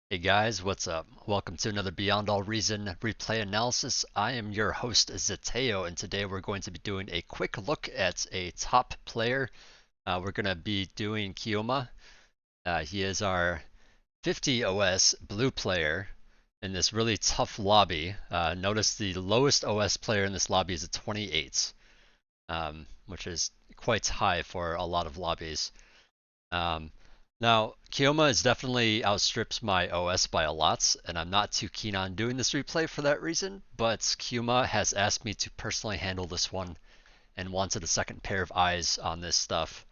Hey guys, what's up? Welcome to another Beyond All Reason replay analysis. I am your host Zateo, and today we're going to be doing a quick look at a top player. We're going to be doing Kyouma. He is our 50 OS blue player in this really tough lobby. Notice the lowest OS player in this lobby is a 28, which is quite high for a lot of lobbies. Um, Now, Kyouma is definitely outstrips my OS by a lot, and I'm not too keen on doing this replay for that reason, but Kyouma has asked me to personally handle this one and wanted a second pair of eyes on this stuff.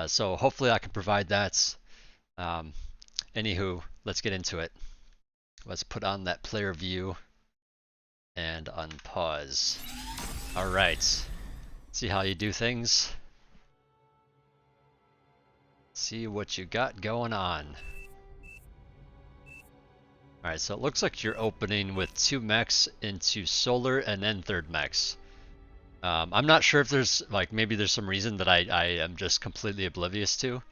So hopefully I can provide that. Um, Anywho, let's get into it. Let's put on that player view and unpause. Alright, see how you do things? See what you got going on. Alright, so it looks like you're opening with 2 mechs into solar and then 3rd mechs. I'm not sure if there's, like, maybe there's some reason that I am just completely oblivious to.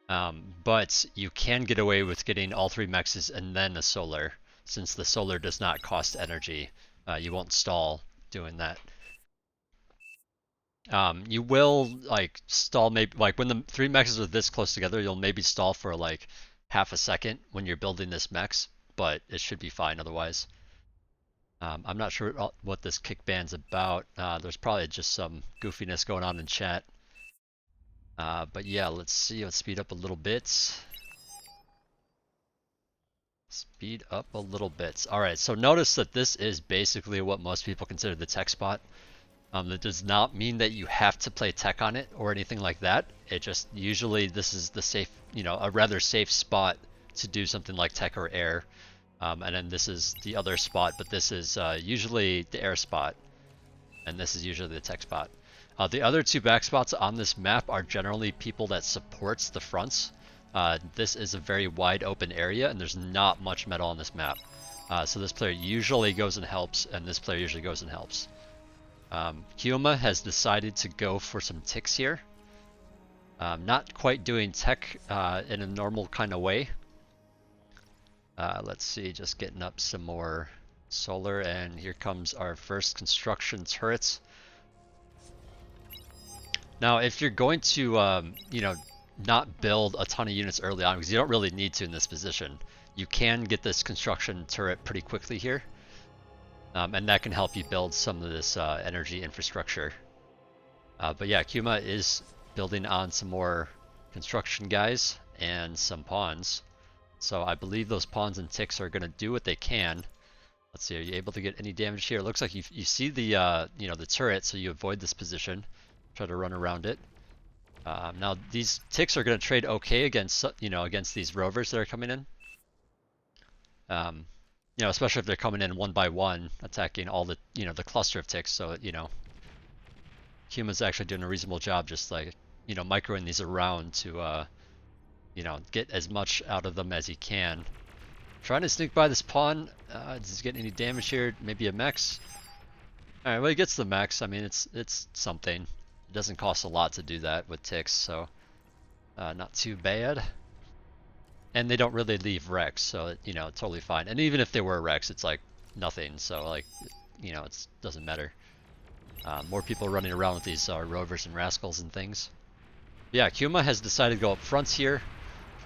But you can get away with getting all 3 mechs and then a solar, since the solar does not cost energy. You won't stall doing that. You will, like, stall maybe, like, when the 3 mechs are this close together, you'll maybe stall for, like, half a second when you're building this mechs, but it should be fine otherwise. I'm not sure what this kick ban's about. There's probably just some goofiness going on in chat. But yeah, let's see. Let's speed up a little bit. Speed up a little bit. Alright, so notice that this is basically what most people consider the tech spot. That does not mean that you have to play tech on it or anything like that. It just usually this is the safe, a rather safe spot to do something like tech or air. And then this is the other spot, but this is usually the air spot, and this is usually the tech spot. The other 2 back spots on this map are generally people that supports the fronts. This is a very wide open area, and there's not much metal on this map. So this player usually goes and helps, and this player usually goes and helps. Kyouma has decided to go for some ticks here. Not quite doing tech in a normal kind of way. Let's see, just getting up some more solar, and here comes our first construction turrets. Now, if you're going to, not build a ton of units early on, because you don't really need to in this position, you can get this construction turret pretty quickly here. And that can help you build some of this energy infrastructure. But yeah, Kyouma is building on some more construction guys and some pawns. So I believe those pawns and ticks are going to do what they can. Let's see, are you able to get any damage here? It looks like you see the the turret, so you avoid this position. Try to run around it. Now these ticks are going to trade okay against against these rovers that are coming in. Especially if they're coming in one by one, attacking all the the cluster of ticks. So Kyouma's actually doing a reasonable job, just like microing these around to get as much out of them as he can. Trying to sneak by this pawn. Does he get any damage here? Maybe a mechs. All right, well he gets the mechs. I mean, it's something. It doesn't cost a lot to do that with ticks, so not too bad. And they don't really leave wrecks, so totally fine. And even if they were wrecks, it's like nothing. So like, it doesn't matter. More people running around with these rovers and rascals and things. Yeah, Kyouma has decided to go up front here.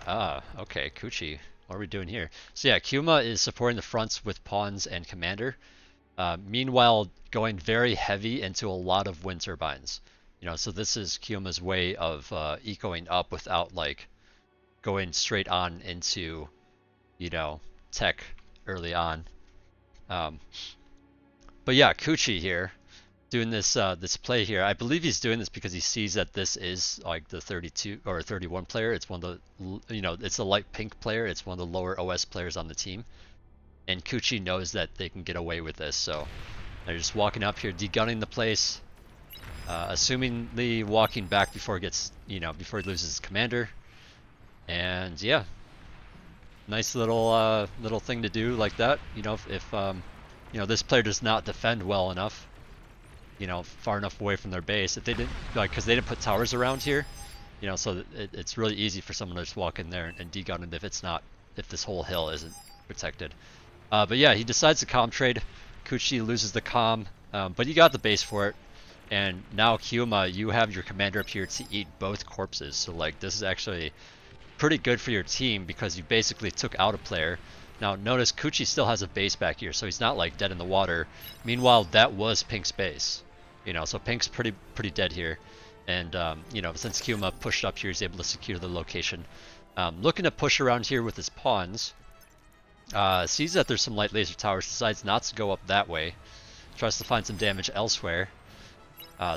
Okay, Kuchi, what are we doing here? So yeah, Kyouma is supporting the fronts with pawns and commander. Meanwhile, going very heavy into a lot of wind turbines. So this is Kyouma's way of ecoing up without like going straight on into, tech early on. But yeah, Kuchi here doing this this play here. I believe he's doing this because he sees that this is like the 32 or 31 player. It's one of the it's a light pink player. It's one of the lower OS players on the team, and Kuchi knows that they can get away with this. So they're just walking up here, degunning the place, assumingly walking back before it gets before he loses his commander. And yeah, nice little little thing to do like that. If this player does not defend well enough, far enough away from their base. If they didn't, like, because they didn't put towers around here, so it's really easy for someone to just walk in there and degun it if it's not, if this whole hill isn't protected. But yeah, he decides to comm trade. Kuchi loses the comm, but he got the base for it. And now Kyouma, you have your commander up here to eat both corpses. So like this is actually pretty good for your team because you basically took out a player. Now notice Kuchi still has a base back here, so he's not like dead in the water. Meanwhile, that was Pink's base. You know, so Pink's pretty dead here. And you know, since Kyouma pushed up here, he's able to secure the location. Looking to push around here with his pawns. Sees that there's some light laser towers, decides not to go up that way. Tries to find some damage elsewhere.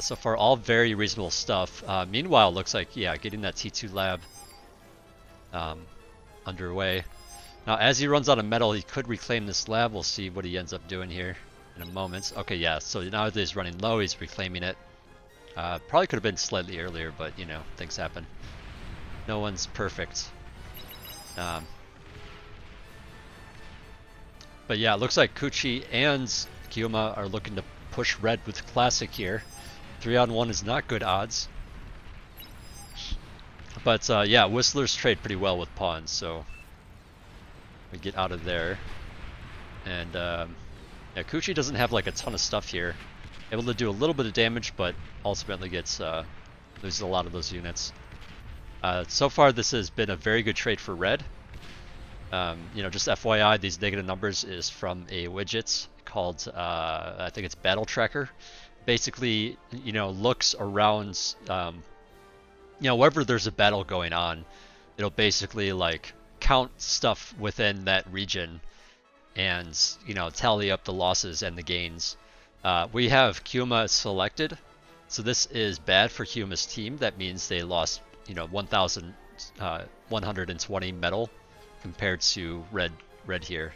So far, all very reasonable stuff. Meanwhile, looks like, yeah, getting that T2 lab underway. Now, as he runs out of metal, he could reclaim this lab. We'll see what he ends up doing here in a moment. Okay, yeah, so now that he's running low, he's reclaiming it. Probably could have been slightly earlier, but, you know, things happen. No one's perfect. But yeah, it looks like Kuchi and Kyouma are looking to push red with Classic here. 3-on-1 is not good odds. But yeah, Whistlers trade pretty well with pawns, so we get out of there. And yeah, Kuchi doesn't have like a ton of stuff here. Able to do a little bit of damage, but ultimately gets loses a lot of those units. So far, this has been a very good trade for red. You know, just FYI, these negative numbers is from a widget called, I think it's Battle Tracker. Basically, you know, looks around, you know, wherever there's a battle going on, it'll basically like count stuff within that region and, you know, tally up the losses and the gains. We have Kyouma selected, so this is bad for Kyouma's team. That means they lost, you know, 1,120 metal compared to red here.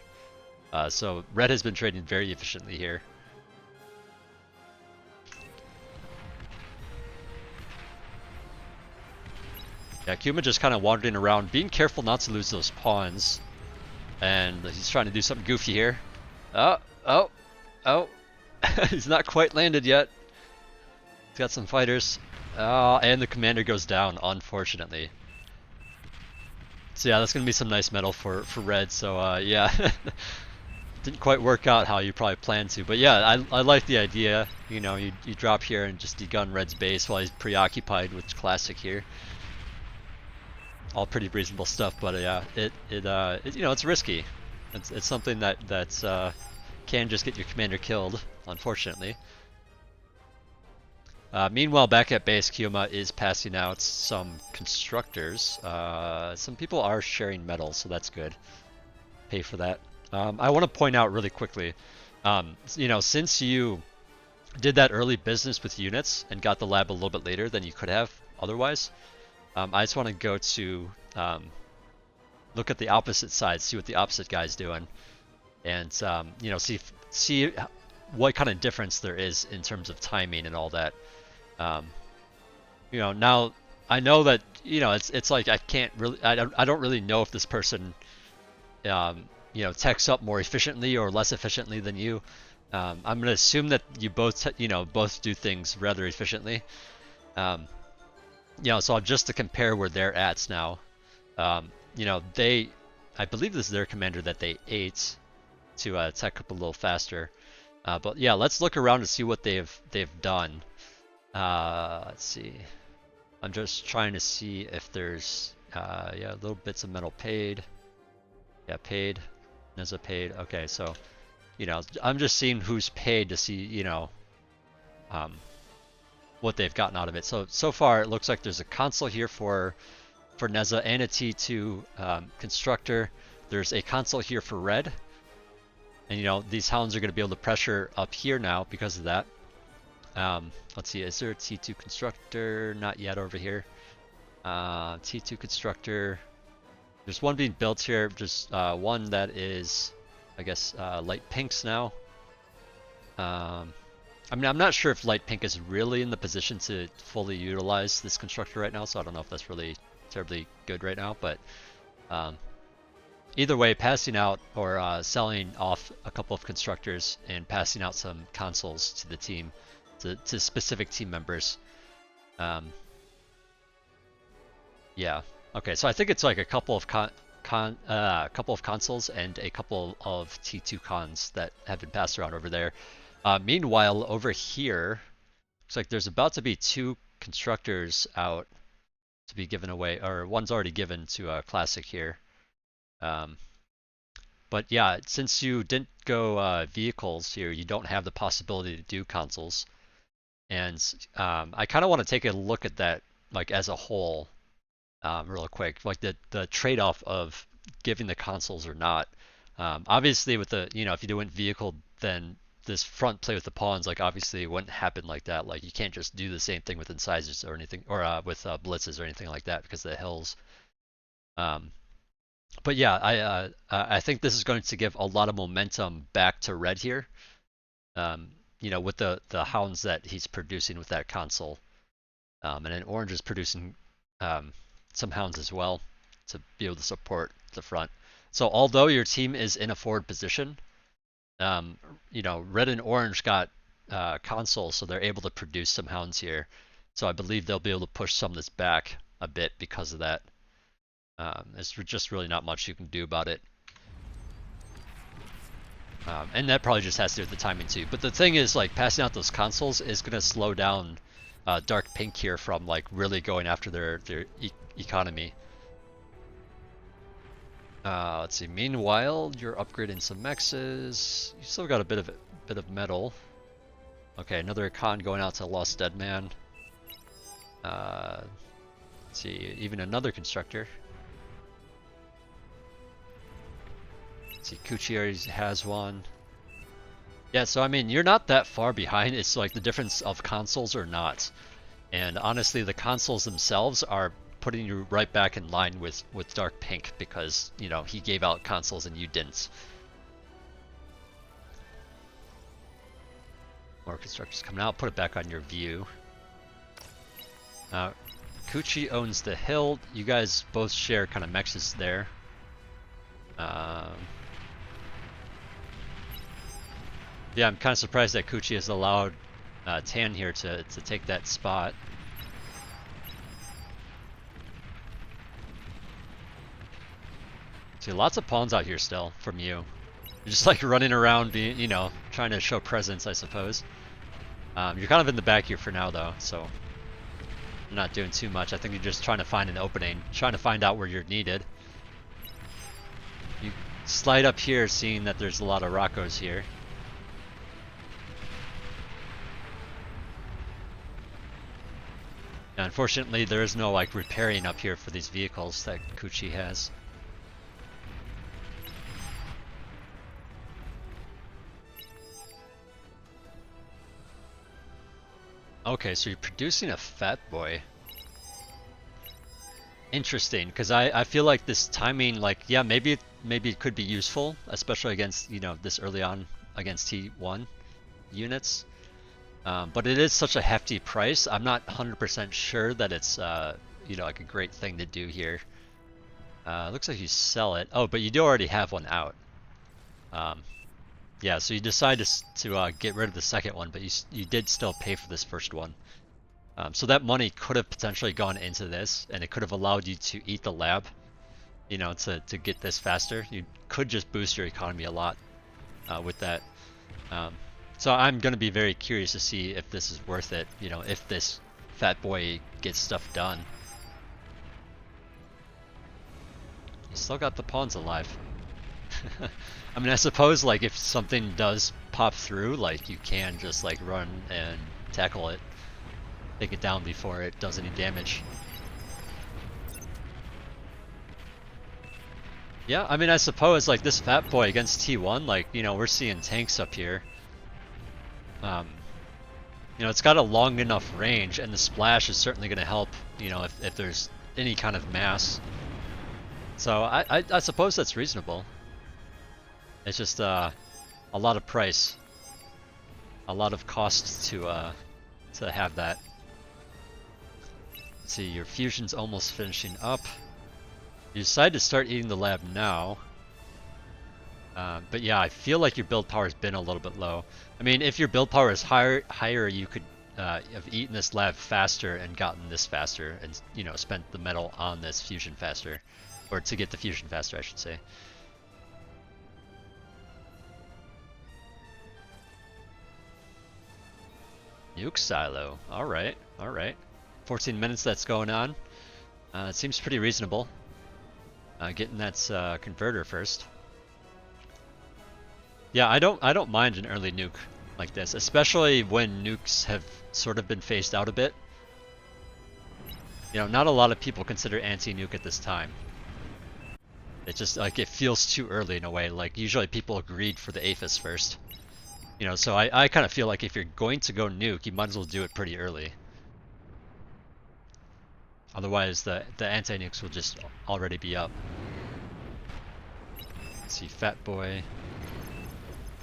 So red has been trading very efficiently here. Yeah, Kyouma just kind of wandering around, being careful not to lose those pawns. And he's trying to do something goofy here. Oh. He's not quite landed yet. He's got some fighters. And the commander goes down, unfortunately. So yeah, that's going to be some nice metal for red. So yeah, didn't quite work out how you probably planned to. But yeah, I like the idea. You know, you drop here and just degun red's base while he's preoccupied with Classic here. All pretty reasonable stuff, but yeah, it you know, it's risky. It's something that can just get your commander killed, unfortunately. Meanwhile, back at base, Kyouma is passing out some constructors. Some people are sharing metal, so that's good. Pay for that. I want to point out really quickly, you know, since you did that early business with units and got the lab a little bit later than you could have otherwise, I just want to go to look at the opposite side, see what the opposite guy's doing, and you know, see what kind of difference there is in terms of timing and all that. You know, now I know that, you know, it's like I can't really, I don't really know if this person, you know, techs up more efficiently or less efficiently than you. I'm gonna assume that you both, you know, both do things rather efficiently. You know, so just to compare where they're at now, you know, I believe this is their commander that they ate to tech up a little faster. But yeah, let's look around to see what they've done. Let's see. I'm just trying to see if there's yeah, little bits of metal paid. Yeah, paid. Neza paid. Okay, so you know, I'm just seeing who's paid to see, you know, what they've gotten out of it. So far it looks like there's a console here for Neza and a T2 constructor. There's a console here for red, and you know, these hounds are going to be able to pressure up here now because of that. Let's see, is there a T2 constructor? Not yet over here. T2 constructor. There's one being built here, just one that is, I guess, light pinks now. I mean, I'm not sure if light pink is really in the position to fully utilize this constructor right now, so I don't know if that's really terribly good right now, but either way, passing out or selling off a couple of constructors and passing out some consoles to the team, to specific team members. Yeah, okay, so I think it's like a couple of couple of consoles and a couple of T2 cons that have been passed around over there. Meanwhile, over here, looks like there's about to be 2 constructors out to be given away, or one's already given to Classic here. But yeah, since you didn't go vehicles here, you don't have the possibility to do consoles. And I kind of want to take a look at that like as a whole real quick, like the trade-off of giving the consoles or not. Obviously with the, if you do went vehicle, then this front play with the pawns, like obviously it wouldn't happen like that. Like you can't just do the same thing with incisors or anything, or with blitzes or anything like that because of the hills. But yeah, I think this is going to give a lot of momentum back to red here. With the hounds that he's producing with that console. And then orange is producing some hounds as well to be able to support the front. So although your team is in a forward position, red and orange got consoles, so they're able to produce some hounds here. So I believe they'll be able to push some of this back a bit because of that. There's just really not much you can do about it. And that probably just has to do with the timing too. But the thing is, like, passing out those consoles is going to slow down Dark Pink here from like really going after their economy. Let's see. Meanwhile, you're upgrading some mexes. You still got a bit of metal. Okay, another con going out to Lost Dead Man. Let's see, even another constructor. Let's see, Kuchi already has one. Yeah, so I mean, you're not that far behind. It's like the difference of consoles or not. And honestly, the consoles themselves are putting you right back in line with Dark Pink because, he gave out consoles and you didn't. More constructors coming out. Put it back on your view. Kuchi owns the hill. You guys both share kind of mexes there. Yeah, I'm kind of surprised that Kuchi has allowed Tan here to take that spot. See, lots of pawns out here still from you. You're just like running around, being, trying to show presence, I suppose. You're kind of in the back here for now, though, so you're not doing too much. I think you're just trying to find an opening, trying to find out where you're needed. You slide up here, seeing that there's a lot of Roccos here. Now, unfortunately, there is no like repairing up here for these vehicles that Kuchi has. Okay, so you're producing a fat boy. Interesting, because I feel like this timing, like, yeah, maybe it could be useful, especially against, this early on against T1 units. But it is such a hefty price. I'm not 100% sure that it's, like a great thing to do here. Looks like you sell it. Oh, but you do already have one out. Yeah, so you decide to get rid of the second one, but you did still pay for this first one. So that money could have potentially gone into this, and it could have allowed you to eat the lab, to get this faster. You could just boost your economy a lot with that. So I'm going to be very curious to see if this is worth it, if this fat boy gets stuff done. You still got the pawns alive. I mean, I suppose, like, if something does pop through, like, you can just, like, run and tackle it. Take it down before it does any damage. Yeah, I mean, I suppose, like, this fat boy against T1, like, we're seeing tanks up here. It's got a long enough range, and the splash is certainly going to help, if there's any kind of mass. So I suppose that's reasonable. It's just a lot of price, a lot of cost to have that. Let's see, your fusion's almost finishing up. You decide to start eating the lab now. But yeah, I feel like your build power has been a little bit low. I mean, if your build power is higher, you could have eaten this lab faster and gotten this faster, and spent the metal on this fusion faster. Or to get the fusion faster, I should say. Nuke silo. Alright, alright. 14 minutes that's going on. It seems pretty reasonable. Getting that converter first. Yeah, I don't mind an early nuke like this, especially when nukes have sort of been phased out a bit. You know, not a lot of people consider anti-nuke at this time. It just, like, it feels too early in a way. Like, usually people agreed for the APHIS first. You know, so I kind of feel like if you're going to go nuke, you might as well do it pretty early. Otherwise, the anti-nukes will just already be up. Let's see, Fat Boy.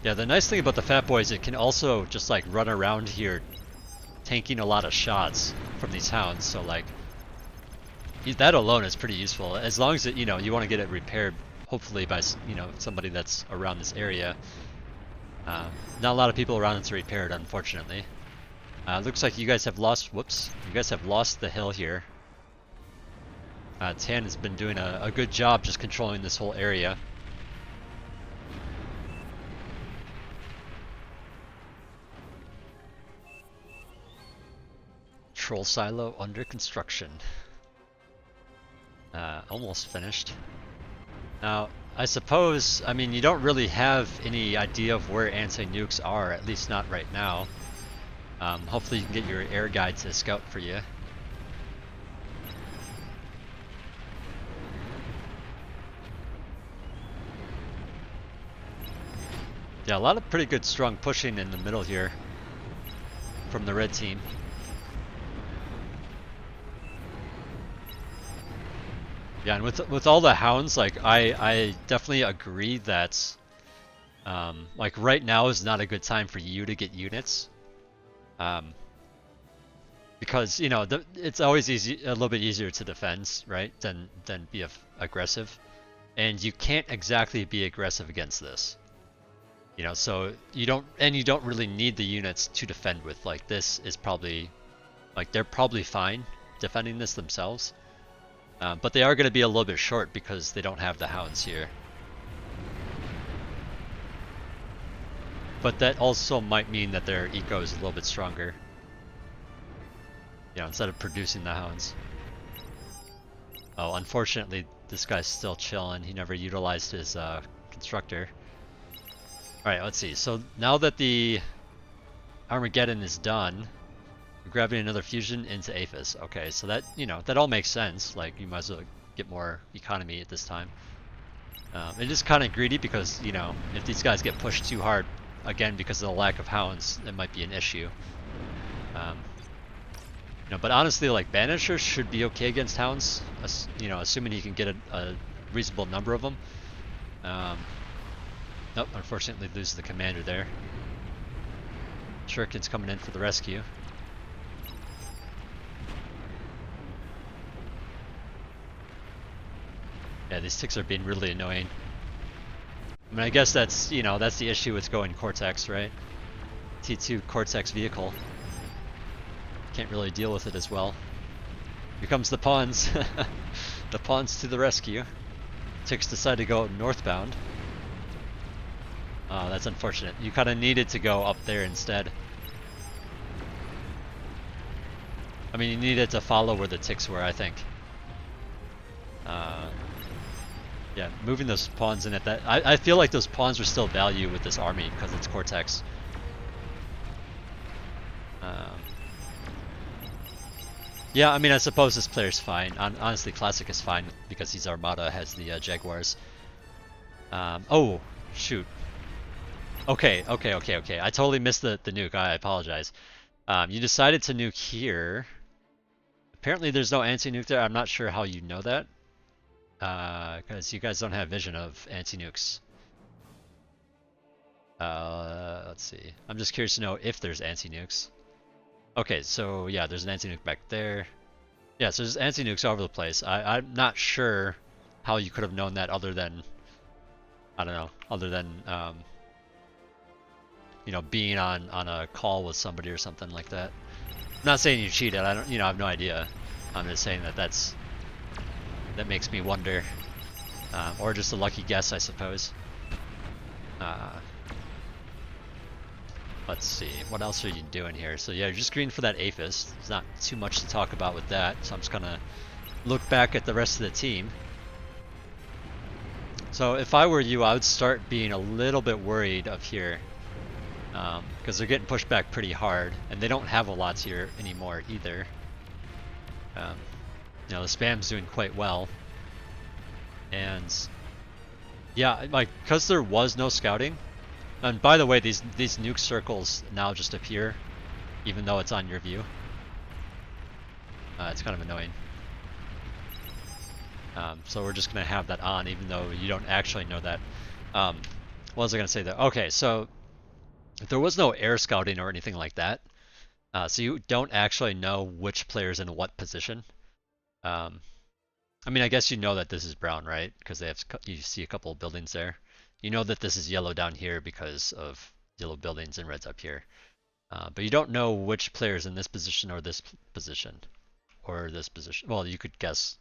Yeah, the nice thing about the Fat Boy is it can also just, like, run around here tanking a lot of shots from these hounds, so, like, that alone is pretty useful. As long as it, you know, you want to get it repaired, hopefully by, you know, somebody that's around this area. Not a lot of people around to repair it, unfortunately. Looks like you guys have lost, whoops, you guys have lost the hill here. Tan has been doing a good job just controlling this whole area. Troll silo under construction. Almost finished. Now, I suppose, I mean, you don't really have any idea of where anti-nukes are, at least not right now. Hopefully you can get your air guide to scout for you. Yeah, a lot of pretty good strong pushing in the middle here from the red team. Yeah, and with all the hounds, like I definitely agree that like right now is not a good time for you to get units, because you know it's always a little bit easier to defend, right, than be aggressive, and you can't exactly be aggressive against this. You know, so you don't really need the units to defend with. Like this is probably, like they're probably fine defending this themselves. But they are going to be a little bit short because they don't have the hounds here. But that also might mean that their eco is a little bit stronger. You know, instead of producing the hounds. Oh, unfortunately, this guy's still chilling. He never utilized his constructor. Alright, let's see. So now that the Armageddon is done, we're grabbing another fusion into APHIS. Okay, so that, you know, that all makes sense. Like, you might as well get more economy at this time. It is kind of greedy because, you know, if these guys get pushed too hard, again, because of the lack of hounds, it might be an issue. You know, but honestly, like, Banisher should be okay against hounds, you know, assuming he can get a reasonable number of them. Nope, unfortunately loses the commander there. Shuriken's coming in for the rescue. Yeah, these ticks are being really annoying. I mean, I guess that's, you know, that's the issue with going Cortex, right? T2 Cortex vehicle. Can't really deal with it as well. Here comes the pawns. The pawns to the rescue. Ticks decide to go northbound. Oh, that's unfortunate. You kind of needed to go up there instead. I mean, you needed to follow where the ticks were, I think. Yeah, moving those pawns in at that... I feel like those pawns are still value with this army because it's Cortex. Yeah, I mean, I suppose this player's fine. Honestly, Classic is fine because his Armada has the Jaguars. Oh, shoot. Okay. I totally missed the nuke. I apologize. You decided to nuke here. Apparently there's no anti-nuke there. I'm not sure how you know that. Because you guys don't have vision of anti-nukes. Let's see. I'm just curious to know if there's anti-nukes. Okay, so yeah, there's an anti-nuke back there. Yeah, so there's anti-nukes all over the place. I'm not sure how you could have known that other than... I don't know. Other than... you know, being on a call with somebody or something like that. I'm not saying you cheated. I don't, you know, I have no idea. I'm just saying that that makes me wonder. Or just a lucky guess, I suppose. Let's see, what else are you doing here? So yeah, you're just green for that Aphis. There's not too much to talk about with that, so I'm just gonna look back at the rest of the team. So if I were you, I would start being a little bit worried of here. Because they're getting pushed back pretty hard, and they don't have a lot here anymore either. You know, the spam's doing quite well. And yeah, like, because there was no scouting, and by the way, these nuke circles now just appear, even though it's on your view. It's kind of annoying. So we're just going to have that on, even though you don't actually know that. What was I going to say there? Okay, so there was no air scouting or anything like that. So you don't actually know which player's in what position. I mean, I guess you know that this is brown, right? Because they have, you see a couple of buildings there. You know that this is yellow down here because of yellow buildings and red's up here. But you don't know which player's in this position or this position. Or this position. Well, you could guess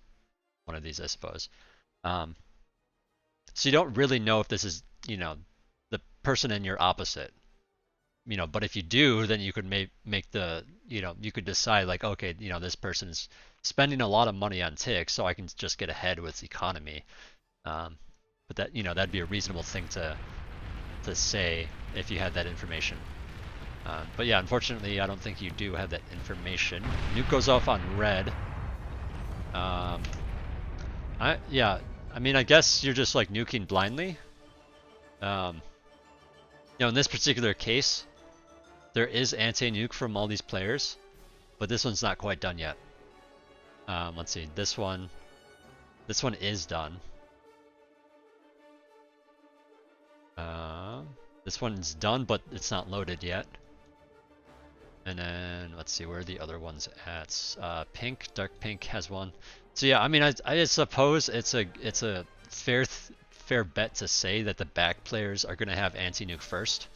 one of these, I suppose. So you don't really know if this is, you know, the person in your opposite. You know, but if you do, then you could make the, you know, you could decide like, okay, you know, this person's spending a lot of money on ticks, so I can just get ahead with economy. But that, you know, that'd be a reasonable thing to say if you had that information. But yeah, unfortunately, I don't think you do have that information. Nuke goes off on red. Yeah, I mean, I guess you're just like nuking blindly. You know, in this particular case, there is anti-nuke from all these players, but this one's not quite done yet. Let's see, this one is done. This one's done, but it's not loaded yet. And then let's see, where are the other ones at? Pink, dark pink has one. So yeah, I mean, I suppose it's a fair bet to say that the back players are going to have anti-nuke first.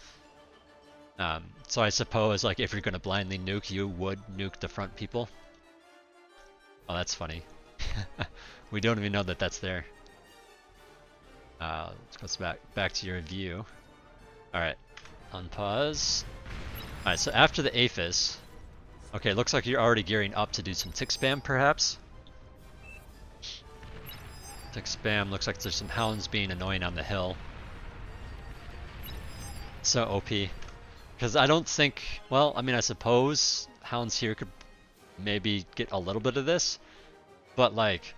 So I suppose, like, if you're going to blindly nuke, you would nuke the front people. Oh, that's funny. We don't even know that that's there. Let's go back to your view. Alright, unpause. Alright, so after the Aphis, okay, looks like you're already gearing up to do some tick spam, perhaps? Tick spam, looks like there's some hounds being annoying on the hill. So OP. Because I don't think, well, I mean, I suppose hounds here could maybe get a little bit of this, but like,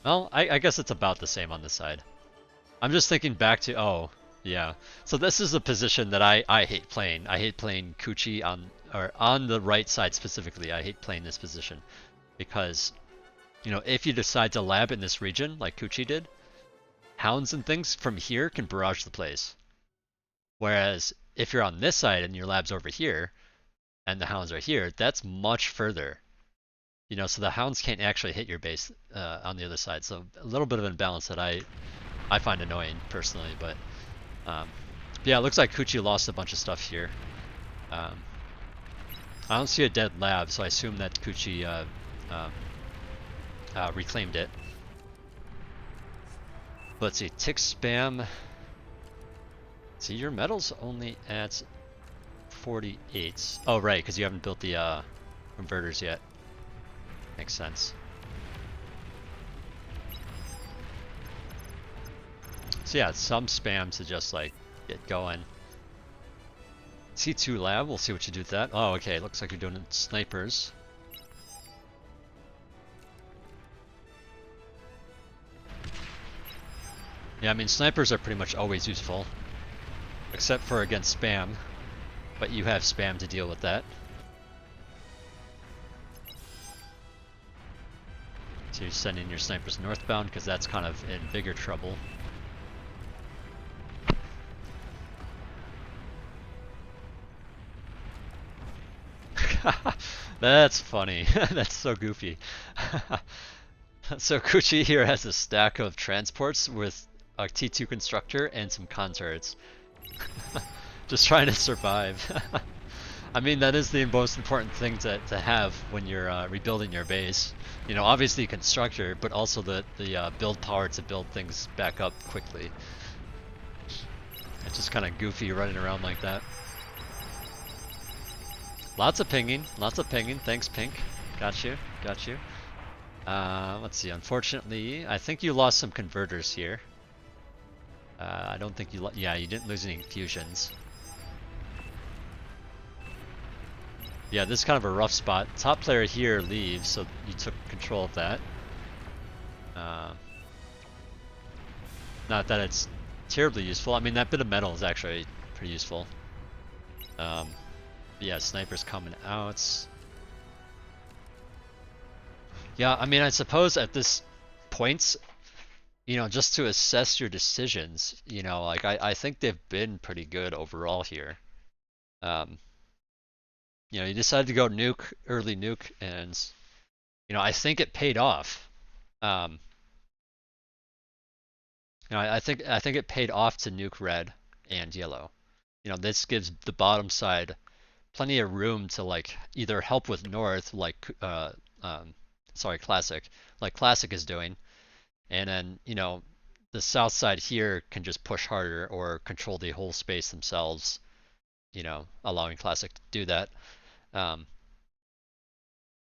well, I guess it's about the same on this side. I'm just thinking back to, oh, yeah. So this is a position that I hate playing. I hate playing Kuchi on the right side specifically. I hate playing this position because, you know, if you decide to lab in this region like Kuchi did, hounds and things from here can barrage the place. Whereas if you're on this side and your lab's over here and the hounds are here, that's much further. You know, so the hounds can't actually hit your base on the other side. So a little bit of an imbalance that I find annoying personally, but yeah, it looks like Kuchi lost a bunch of stuff here. I don't see a dead lab, so I assume that Kuchi reclaimed it. But let's see, tick spam. See, your metal's only at 48. Oh, right, because you haven't built the converters yet. Makes sense. So yeah, some spam to just like get going. C2 lab, we'll see what you do with that. Oh, okay, looks like you're doing snipers. Yeah, I mean, snipers are pretty much always useful. Except for against spam. But you have spam to deal with that. So you're sending your snipers northbound because that's kind of in bigger trouble. That's funny. That's so goofy. So Kuchi here has a stack of transports with a T2 constructor and some con turrets. Just trying to survive. I mean, that is the most important thing to have when you're rebuilding your base. You know, obviously constructor, but also the build power to build things back up quickly. It's just kind of goofy running around like that. Lots of pinging, lots of pinging. Thanks, Pink. Got you, got you. Let's see. Unfortunately, I think you lost some converters here. I don't think you. Yeah, you didn't lose any fusions. Yeah, this is kind of a rough spot. Top player here leaves, so you took control of that. Not that it's terribly useful. I mean, that bit of metal is actually pretty useful. Yeah, snipers coming out. Yeah, I mean, I suppose at this point, you know, just to assess your decisions, you know, like I think they've been pretty good overall here. You know, you decided to go nuke, early nuke, and you know, I think it paid off. You know, I think it paid off to nuke red and yellow. You know, this gives the bottom side plenty of room to like either help with north, like sorry, classic, like classic is doing, and then you know, the south side here can just push harder or control the whole space themselves. You know, allowing classic to do that.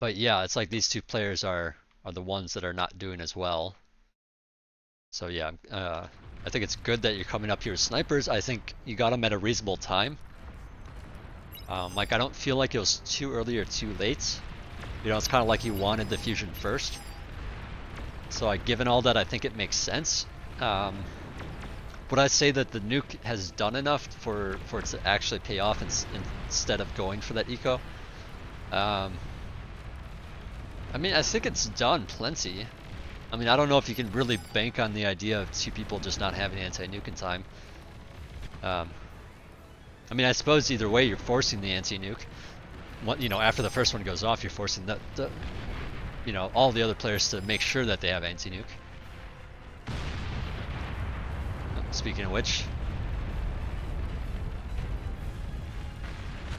But yeah, it's like these two players are the ones that are not doing as well. So yeah, I think it's good that you're coming up here with snipers. I think you got them at a reasonable time. Like I don't feel like it was too early or too late. You know, it's kind of like you wanted the fusion first. So given all that, I think it makes sense. Would I say that the nuke has done enough for it to actually pay off instead of going for that eco? I mean, I think it's done plenty. I mean, I don't know if you can really bank on the idea of two people just not having anti-nuke in time. I mean, I suppose either way you're forcing the anti-nuke. You know, after the first one goes off, you're forcing you know, all the other players to make sure that they have anti-nuke. Speaking of which,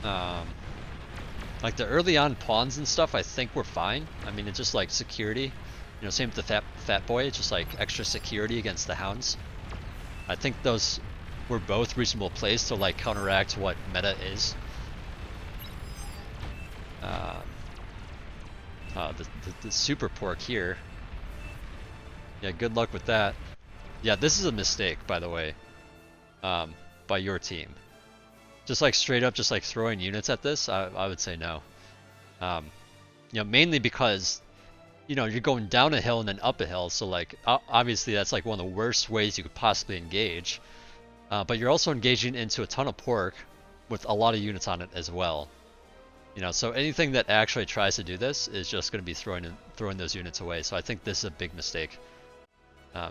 like the early on pawns and stuff, I think we're fine. I mean, it's just like security. You know, same with the fat boy. It's just like extra security against the hounds. I think those were both reasonable plays to like counteract what meta is. The super pork here. Yeah, good luck with that. Yeah, this is a mistake, by the way, by your team. Just like straight up, just like throwing units at this, I would say no. You know, mainly because, you know, you're going down a hill and then up a hill, so like, obviously that's like one of the worst ways you could possibly engage. But you're also engaging into a ton of pork with a lot of units on it as well. You know, so anything that actually tries to do this is just going to be throwing those units away. So I think this is a big mistake.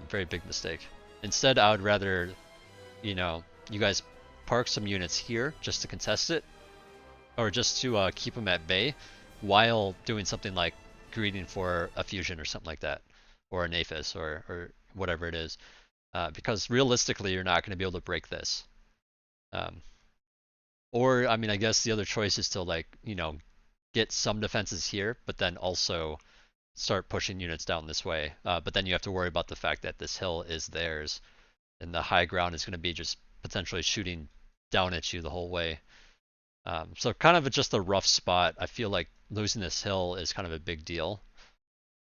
Very big mistake. Instead, I would rather, you know, you guys park some units here just to contest it, or just to keep them at bay, while doing something like greeting for a fusion or something like that, or an Aphis or whatever it is, because realistically, you're not going to be able to break this. Or I mean, I guess the other choice is to like, you know, get some defenses here, but then also start pushing units down this way. But then you have to worry about the fact that this hill is theirs, and the high ground is going to be just potentially shooting down at you the whole way. So kind of just a rough spot. I feel like losing this hill is kind of a big deal.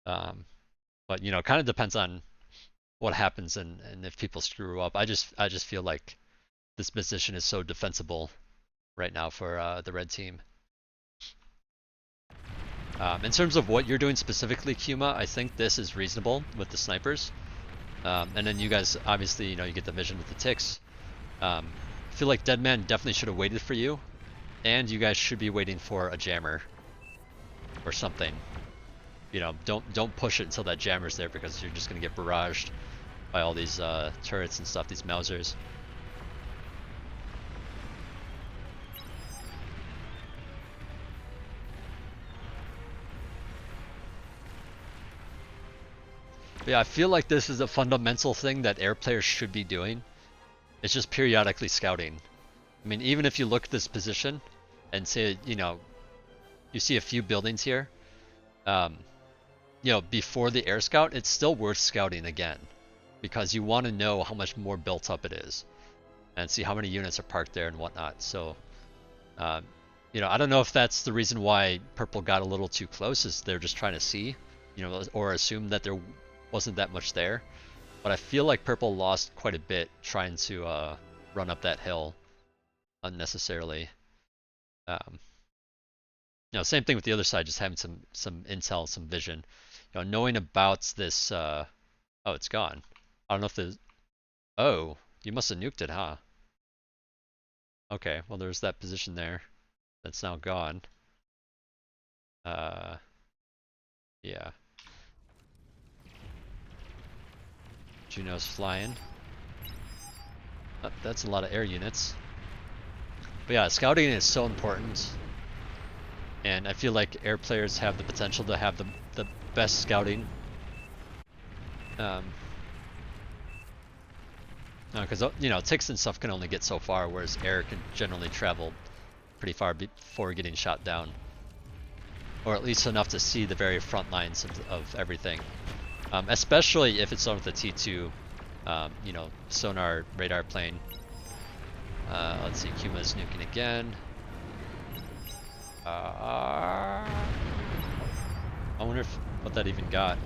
But you know, it kind of depends on what happens and if people screw up. I just feel like this position is so defensible right now for the red team. In terms of what you're doing specifically, Kyouma, I think this is reasonable with the snipers. And then you guys, obviously, you know, you get the vision with the ticks. I feel like Deadman definitely should have waited for you, and you guys should be waiting for a jammer or something. You know, don't push it until that jammer's there, because you're just gonna get barraged by all these turrets and stuff, these Mausers. But yeah, I feel like this is a fundamental thing that air players should be doing. It's just periodically scouting. I mean, even if you look at this position and say, you know, you see a few buildings here, you know, before the air scout, it's still worth scouting again, because you want to know how much more built up it is, and see how many units are parked there and whatnot. So, you know, I don't know if that's the reason why purple got a little too close, is they're just trying to see, you know, or assume that there wasn't that much there. But I feel like purple lost quite a bit trying to run up that hill unnecessarily. You know, same thing with the other side, just having some intel, some vision. You know, knowing about this. Oh, it's gone. I don't know if there's. Oh, you must have nuked it, huh? Okay, well there's that position there. That's now gone. Yeah. Juno's flying. Oh, that's a lot of air units. But yeah, scouting is so important. And I feel like air players have the potential to have the best scouting. Because, you know, ticks and stuff can only get so far, whereas air can generally travel pretty far before getting shot down. Or at least enough to see the very front lines of everything. Especially if it's on with the T2, you know, sonar radar plane. Let's see, Kyouma is nuking again. I wonder what that even got.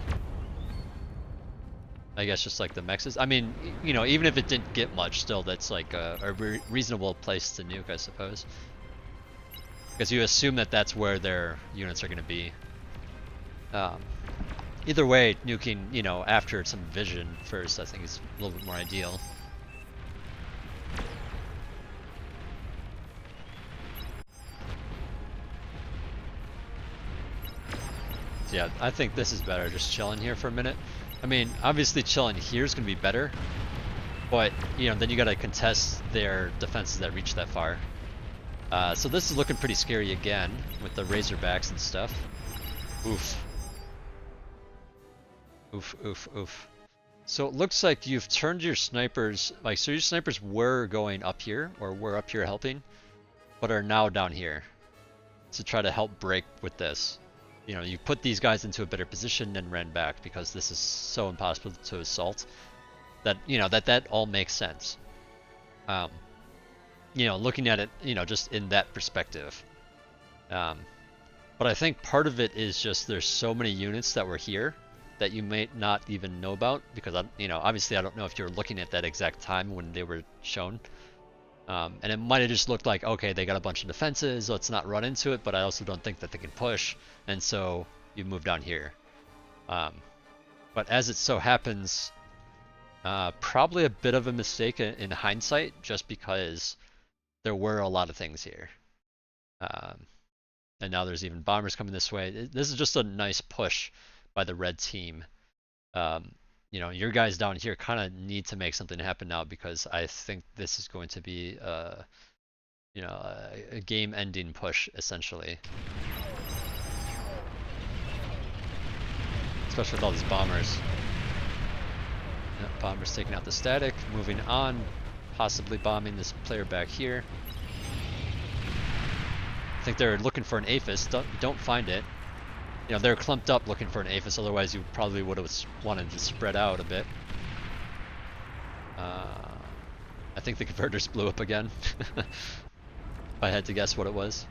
I guess just like the mexes. I mean, you know, even if it didn't get much, still that's like a reasonable place to nuke, I suppose. Because you assume that that's where their units are going to be. Either way, nuking, you know, after some vision first, I think is a little bit more ideal. So yeah, I think this is better, just chilling here for a minute. I mean, obviously chilling here is going to be better, but, you know, then you got to contest their defenses that reach that far. So this is looking pretty scary again, with the Razorbacks and stuff. Oof. Oof, oof, oof. So it looks like you've turned your snipers, like, so your snipers were going up here, or were up here helping, but are now down here to try to help break with this. You know, you put these guys into a better position and ran back because this is so impossible to assault that, you know, that all makes sense. You know, looking at it, you know, just in that perspective. But I think part of it is just there's so many units that were here that you may not even know about, because you know, obviously I don't know if you're looking at that exact time when they were shown. And it might have just looked like, okay, they got a bunch of defenses, let's not run into it, but I also don't think that they can push, and so you move down here. But as it so happens, probably a bit of a mistake in hindsight, just because there were a lot of things here. And now there's even bombers coming this way. This is just a nice push by the red team. You know, your guys down here kind of need to make something happen now, because I think this is going to be, you know, a game-ending push, essentially. Especially with all these bombers. Yep, bombers taking out the static, moving on, possibly bombing this player back here. I think they're looking for an APHIS, don't find it. You know, they're clumped up looking for an APHIS, otherwise you probably would have wanted to spread out a bit. I think the converters blew up again. If I had to guess what it was.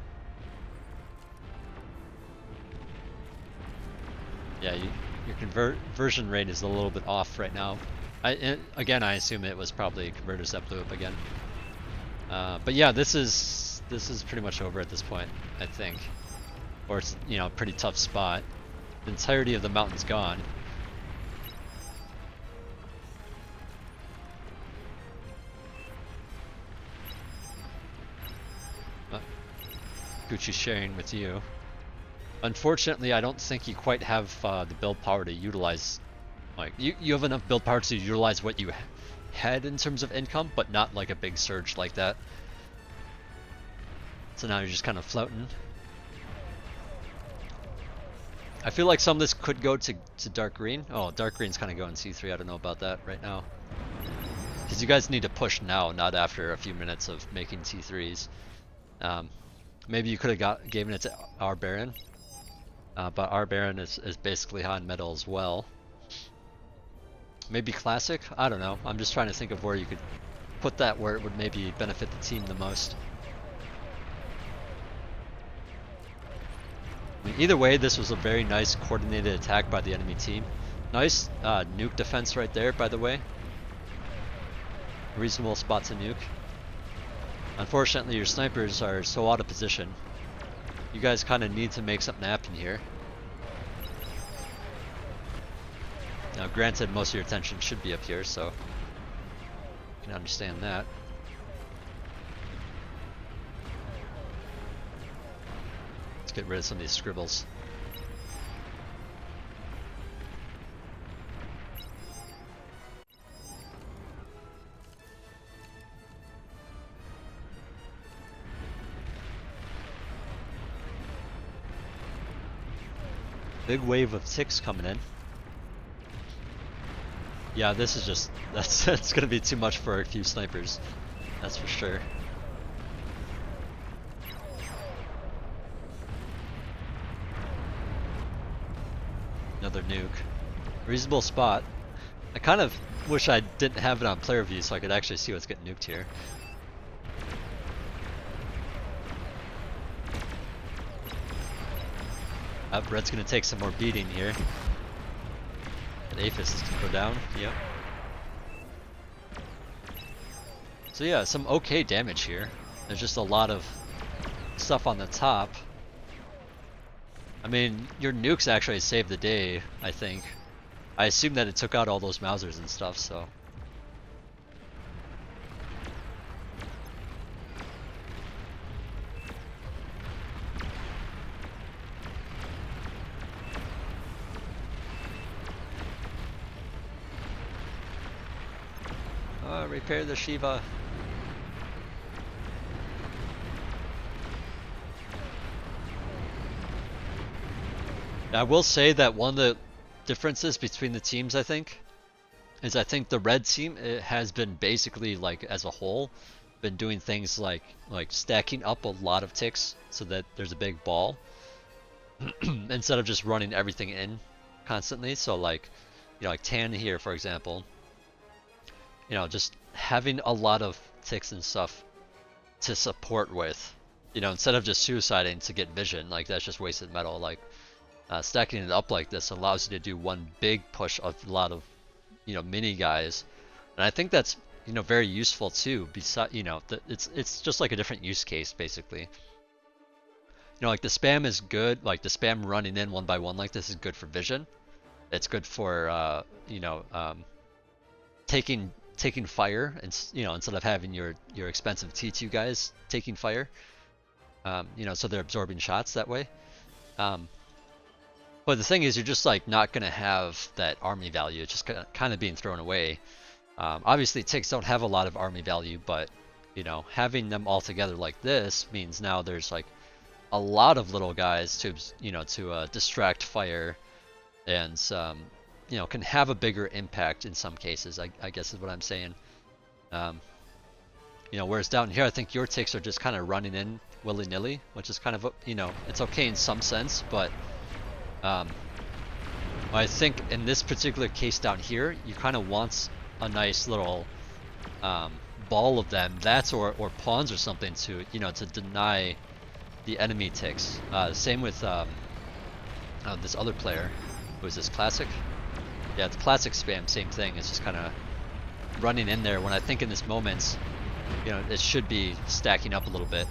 Yeah, your conversion rate is a little bit off right now. Again, I assume it was probably converters that blew up again. But yeah, this is pretty much over at this point, I think. Or it's, you know, a pretty tough spot. The entirety of the mountain's gone. Gucci's sharing with you. Unfortunately, I don't think you quite have the build power to utilize, like, you have enough build power to utilize what you had in terms of income, but not like a big surge like that. So now you're just kind of floating. I feel like some of this could go to dark green. Oh, dark green's kind of going C3. I don't know about that right now. Because you guys need to push now, not after a few minutes of making T3s. Maybe you could have given it to our Baron, but our Baron is basically high on metal as well. Maybe classic? I don't know. I'm just trying to think of where you could put that where it would maybe benefit the team the most. I mean, either way, this was a very nice coordinated attack by the enemy team. Nice nuke defense right there, by the way. Reasonable spot to nuke. Unfortunately, your snipers are so out of position. You guys kind of need to make something happen here. Now, granted, most of your attention should be up here, so you can understand that. Let's get rid of some of these scribbles. Big wave of ticks coming in. Yeah, this is just, that's gonna be too much for a few snipers. That's for sure. Another nuke. Reasonable spot. I kind of wish I didn't have it on player view so I could actually see what's getting nuked here. Red's gonna take some more beating here. And Aphis is gonna go down, yep. So yeah, some okay damage here. There's just a lot of stuff on the top. I mean, your nukes actually saved the day, I think. I assume that it took out all those Mausers and stuff, so. Repair the Shiva. I will say that one of the differences between the teams, I think, is I think the red team has been basically, like, as a whole, been doing things like stacking up a lot of ticks so that there's a big ball instead of just running everything in constantly. So like, you know, like Tan here, for example, you know, just having a lot of ticks and stuff to support with, you know, instead of just suiciding to get vision, like that's just wasted metal. Like stacking it up like this allows you to do one big push of a lot of, you know, mini guys, and I think that's, you know, very useful too. Besides, you know, it's just like a different use case basically. You know, like the spam is good, like the spam running in one by one like this is good for vision. It's good for you know, taking fire, and you know, instead of having your expensive T2 guys taking fire, you know, so they're absorbing shots that way. But the thing is, you're just like not gonna have that army value. It's just kind of being thrown away. Obviously, ticks don't have a lot of army value, but you know, having them all together like this means now there's like a lot of little guys to, you know, to distract fire, and you know, can have a bigger impact in some cases. I guess is what I'm saying. You know, whereas down here, I think your ticks are just kind of running in willy-nilly, which is kind of, you know, it's okay in some sense, but I think in this particular case down here, you kind of want a nice little ball of them, that's or pawns or something to, you know, to deny the enemy ticks. Same with this other player. Who is this, Classic? Yeah, it's Classic spam, same thing. It's just kind of running in there when I think in this moment, you know, it should be stacking up a little bit.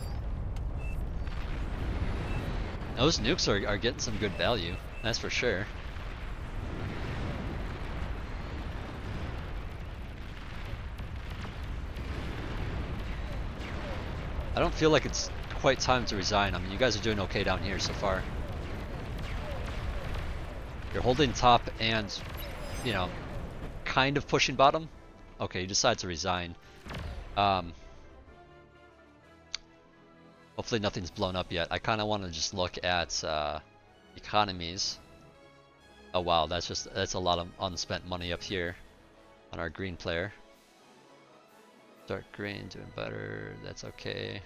Those nukes are getting some good value, that's for sure. I don't feel like it's quite time to resign. I mean, you guys are doing okay down here so far. You're holding top and, you know, kind of pushing bottom. Okay, you decide to resign. Hopefully nothing's blown up yet. I kind of want to just look at economies. Oh wow, that's a lot of unspent money up here on our green player. Dark green doing better. That's okay.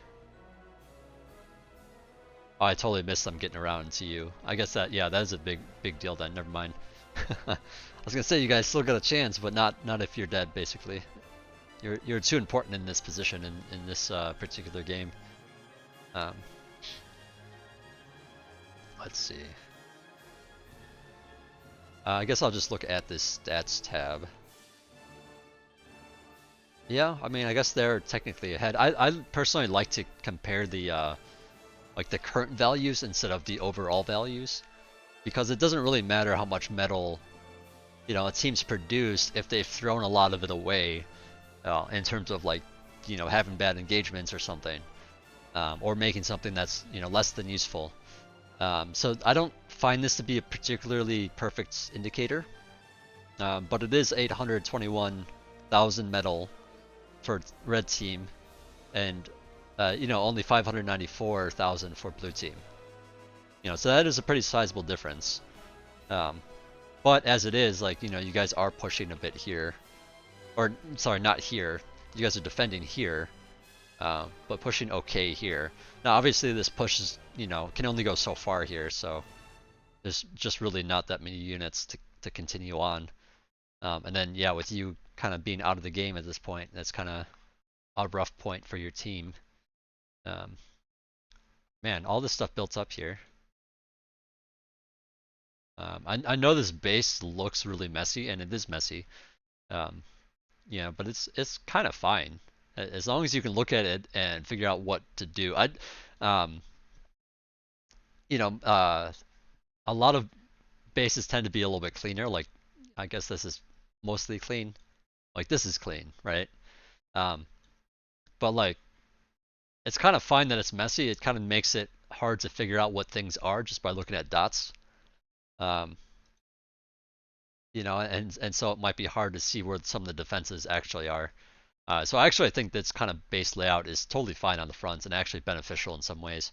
Oh, I totally missed them getting around to you. I guess that, yeah, that is a big deal then. Never mind. I was gonna say you guys still got a chance, but not if you're dead. Basically, you're too important in this position in this particular game. Um, let's see. I guess I'll just look at this stats tab. Yeah, I mean, I guess they're technically ahead. I personally like to compare the like the current values instead of the overall values, because it doesn't really matter how much metal, you know, a team's produced if they've thrown a lot of it away, in terms of like, you know, having bad engagements or something, or making something that's, you know, less than useful. So I don't find this to be a particularly perfect indicator, but it is 821,000 metal for red team, and you know, only 594,000 for blue team. You know, so that is a pretty sizable difference. Um, but as it is, like, you know, you guys are pushing a bit here, or sorry, not here. You guys are defending here, but pushing okay here. Now, obviously, this push is, you know, can only go so far here, so there's just really not that many units to continue on. And then, yeah, with you kind of being out of the game at this point, that's kind of a rough point for your team. Um, man, all this stuff built up here. I know this base looks really messy, and it is messy. Um, yeah, but it's kind of fine as long as you can look at it and figure out what to do. Um, you know, a lot of bases tend to be a little bit cleaner. Like, I guess this is mostly clean. Like, this is clean, right? Um, but like, it's kind of fine that it's messy. It kind of makes it hard to figure out what things are just by looking at dots. Um, you know, and so it might be hard to see where some of the defenses actually are. So actually, I think this kind of base layout is totally fine on the fronts and actually beneficial in some ways.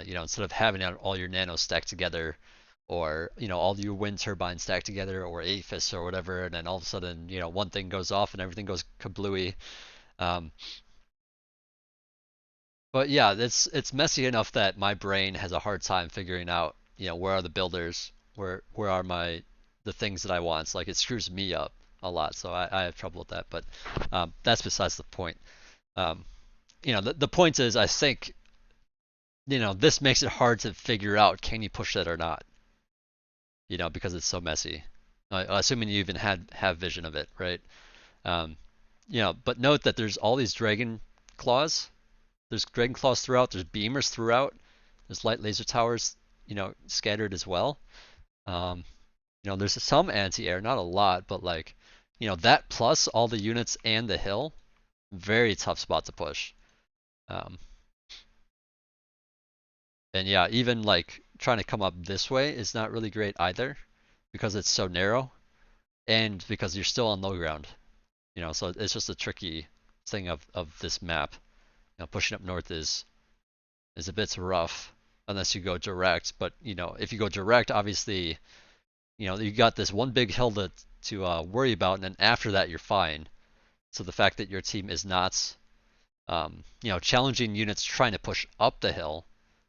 You know, instead of having all your nanos stacked together, or, you know, all your wind turbines stacked together, or APHIS or whatever, and then all of a sudden, you know, one thing goes off and everything goes kablooey. Um, but yeah, it's messy enough that my brain has a hard time figuring out, you know, where are the builders, where are the things that I want. It's like it screws me up a lot, so I have trouble with that. But that's besides the point. Um, you know, the point is, I think, you know, this makes it hard to figure out, can you push that or not? You know, because it's so messy. Assuming you even have vision of it, right? Um, you know, but note that there's all these dragon claws. There's dragon claws throughout. There's beamers throughout. There's light laser towers, you know, scattered as well. Um, you know, there's some anti-air, not a lot, but like, you know, that plus all the units and the hill, very tough spot to push. Um, and yeah, even like trying to come up this way is not really great either, because it's so narrow, and because you're still on low ground. You know, so it's just a tricky thing of this map. You know, pushing up north is a bit rough unless you go direct. But, you know, if you go direct, obviously, you know, you got this one big hill to worry about, and then after that you're fine. So the fact that your team is not, you know, challenging units trying to push up the hill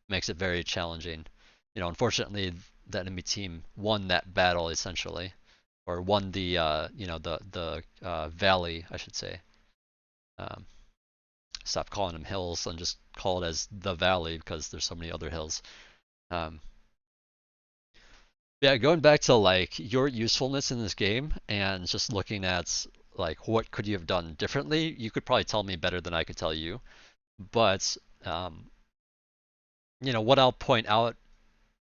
makes it very challenging. You know, unfortunately, the enemy team won that battle essentially, or won the you know, the valley, I should say. Um, Stop calling them hills and just call it as the valley because there's so many other hills. Um, yeah, going back to like your usefulness in this game and just looking at like what could you have done differently, you could probably tell me better than I could tell you. But you know, what I'll point out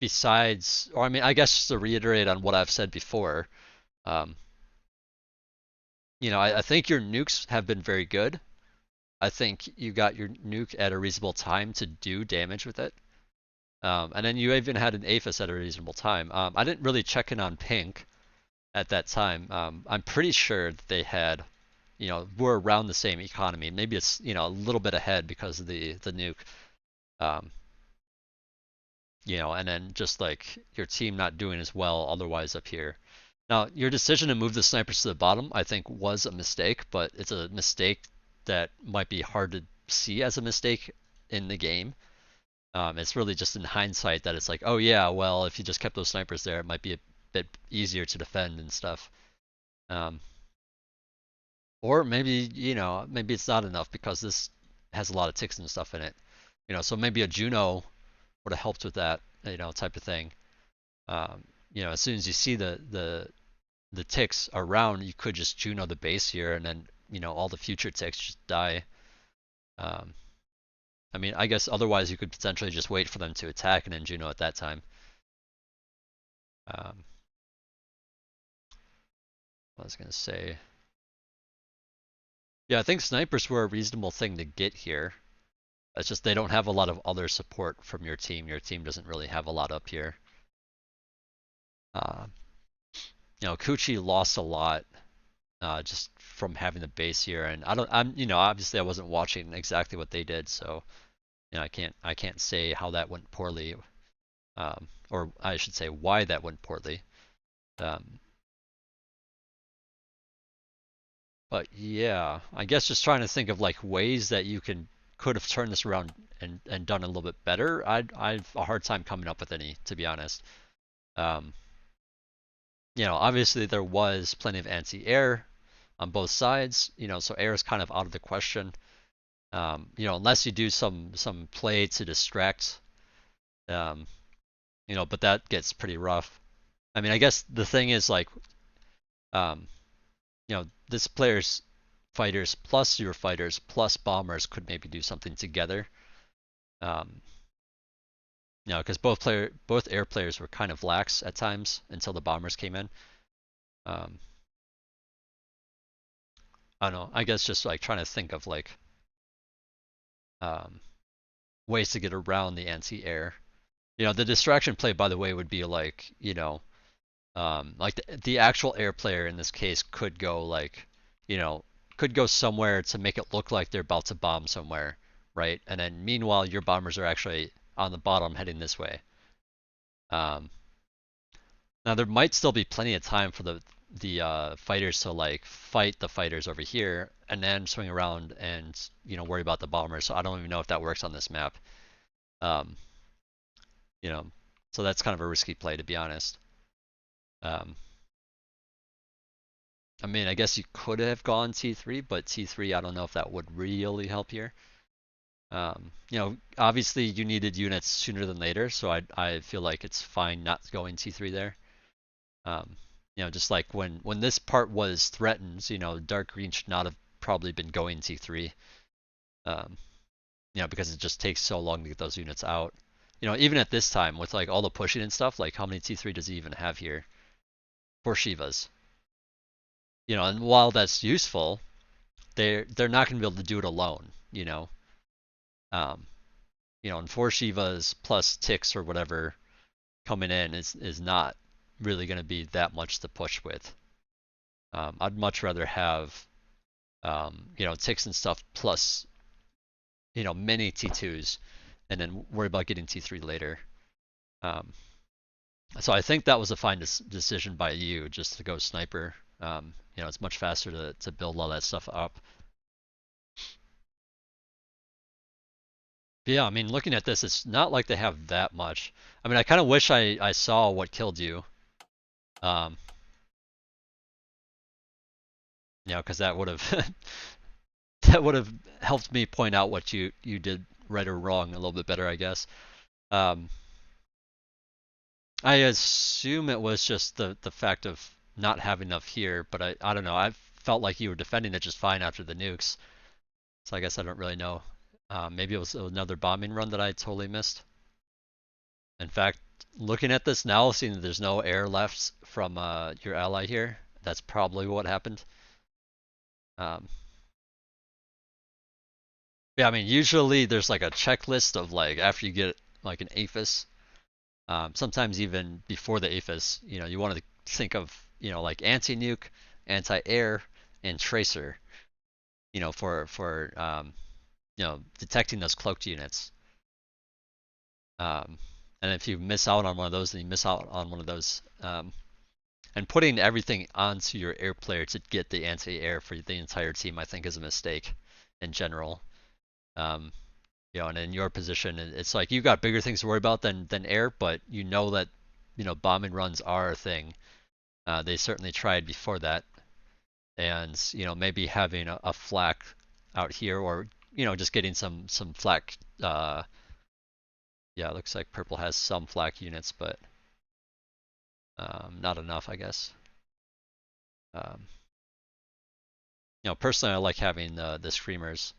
besides, or I mean, I guess just to reiterate on what I've said before, um, you know, I think your nukes have been very good. I think you got your nuke at a reasonable time to do damage with it. And then you even had an APHIS at a reasonable time. I didn't really check in on Pink at that time. I'm pretty sure that they had, you know, were around the same economy. Maybe it's, you know, a little bit ahead because of the nuke. Um, you know, and then just like your team not doing as well otherwise up here. Now, your decision to move the snipers to the bottom, I think, was a mistake, but it's a mistake that might be hard to see as a mistake in the game. It's really just in hindsight that it's like, oh yeah, well, if you just kept those snipers there, it might be a bit easier to defend and stuff. Um, or maybe, maybe it's not enough because this has a lot of ticks and stuff in it. So maybe a Juno would have helped with that, type of thing. Um, as soon as you see the ticks around, you could just Juno the base here, and then all the future ticks just die. Um, I mean, I guess otherwise you could potentially just wait for them to attack and then Juno at that time. Um, what was I gonna say? Yeah, I think snipers were a reasonable thing to get here. It's just they don't have a lot of other support from your team. Your team doesn't really have a lot up here. Uh, Kuchi lost a lot just from having the base here, and obviously I wasn't watching exactly what they did, so I can't say how that went poorly, or I should say why that went poorly. Um, but yeah, I guess just trying to think of like ways that you could have turned this around and done a little bit better. I've a hard time coming up with any, to be honest. Um, Obviously there was plenty of anti-air on both sides, so air is kind of out of the question. Unless you do some play to distract, um, but that gets pretty rough. I mean, I guess the thing is like, um, this player's fighters plus your fighters plus bombers could maybe do something together. Um, because both air players were kind of lax at times until the bombers came in. Um, I don't know. I guess just like trying to think of like um, ways to get around the anti-air. The distraction play, by the way, would be like, like the actual air player in this case could go like, you know, could go somewhere to make it look like they're about to bomb somewhere, right? And then meanwhile, your bombers are actually on the bottom heading this way. Um, Now there might still be plenty of time for the fighters to like fight the fighters over here and then swing around and worry about the bombers. So I don't even know if that works on this map. Um, you know, so that's kind of a risky play to be honest. Um, I mean, I guess you could have gone T3, but T3, I don't know if that would really help here. Obviously you needed units sooner than later, so I feel like it's fine not going T3 there. Um, just like when this part was threatened, dark green should not have probably been going T3. Um, because it just takes so long to get those units out. Even at this time with like all the pushing and stuff, like how many T3 does he even have here for Shivas? And while that's useful, they're not going to be able to do it alone. Um, and four Shivas plus ticks or whatever coming in is not really going to be that much to push with. I'd much rather have ticks and stuff plus many T2s and then worry about getting T3 later. Um, so I think that was a fine decision by you just to go sniper. It's much faster to build all that stuff up. But yeah, I mean, looking at this, it's not like they have that much. I mean, I kind of wish I saw what killed you. Um, because that would have that would have helped me point out what you did right or wrong a little bit better, I guess. Um, I assume it was just the fact of not having enough here, but I don't know. I felt like you were defending it just fine after the nukes, so I guess I don't really know. Maybe it was another bombing run that I totally missed. In fact, looking at this now, seeing that there's no air left from your ally here, that's probably what happened. Um, yeah, I mean, usually there's like a checklist of like after you get like an APHIS, sometimes even before the APHIS, you want to think of like anti-nuke, anti-air, and tracer, for detecting those cloaked units. And if you miss out on one of those, then you miss out on one of those. And putting everything onto your air player to get the anti-air for the entire team, I think, is a mistake in general. Um, You know, and in your position, it's like you got bigger things to worry about than air, but you know that, bombing runs are a thing. They certainly tried before that, and maybe having a flak out here, or just getting some flak. Yeah, it looks like purple has some flak units, but not enough, I guess. Um, personally, I like having the screamers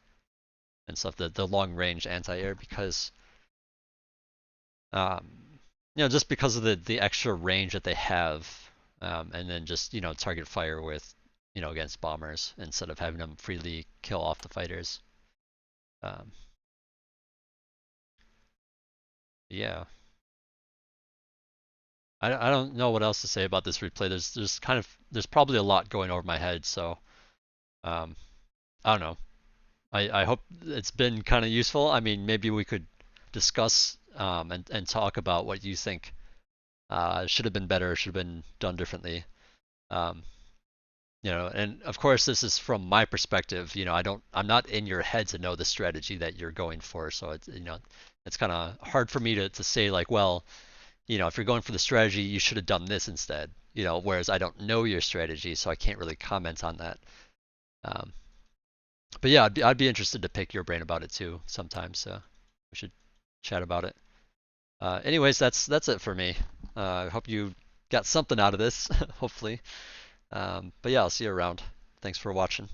and stuff, the long range anti-air, because um, just because of the extra range that they have, and then just target fire with against bombers instead of having them freely kill off the fighters. Um, yeah, I don't know what else to say about this replay. There's probably a lot going over my head, so um, I don't know. I hope it's been kind of useful. I mean, maybe we could discuss and talk about what you think should have been better, should have been done differently. Um, and of course, this is from my perspective. I'm not in your head to know the strategy that you're going for, so it's kind of hard for me to say like, well, if you're going for the strategy, you should have done this instead. Whereas I don't know your strategy, so I can't really comment on that. Um, but yeah, I'd be interested to pick your brain about it too sometime. So we should chat about it. Anyways, that's it for me. I hope you got something out of this, hopefully. But yeah, I'll see you around. Thanks for watching.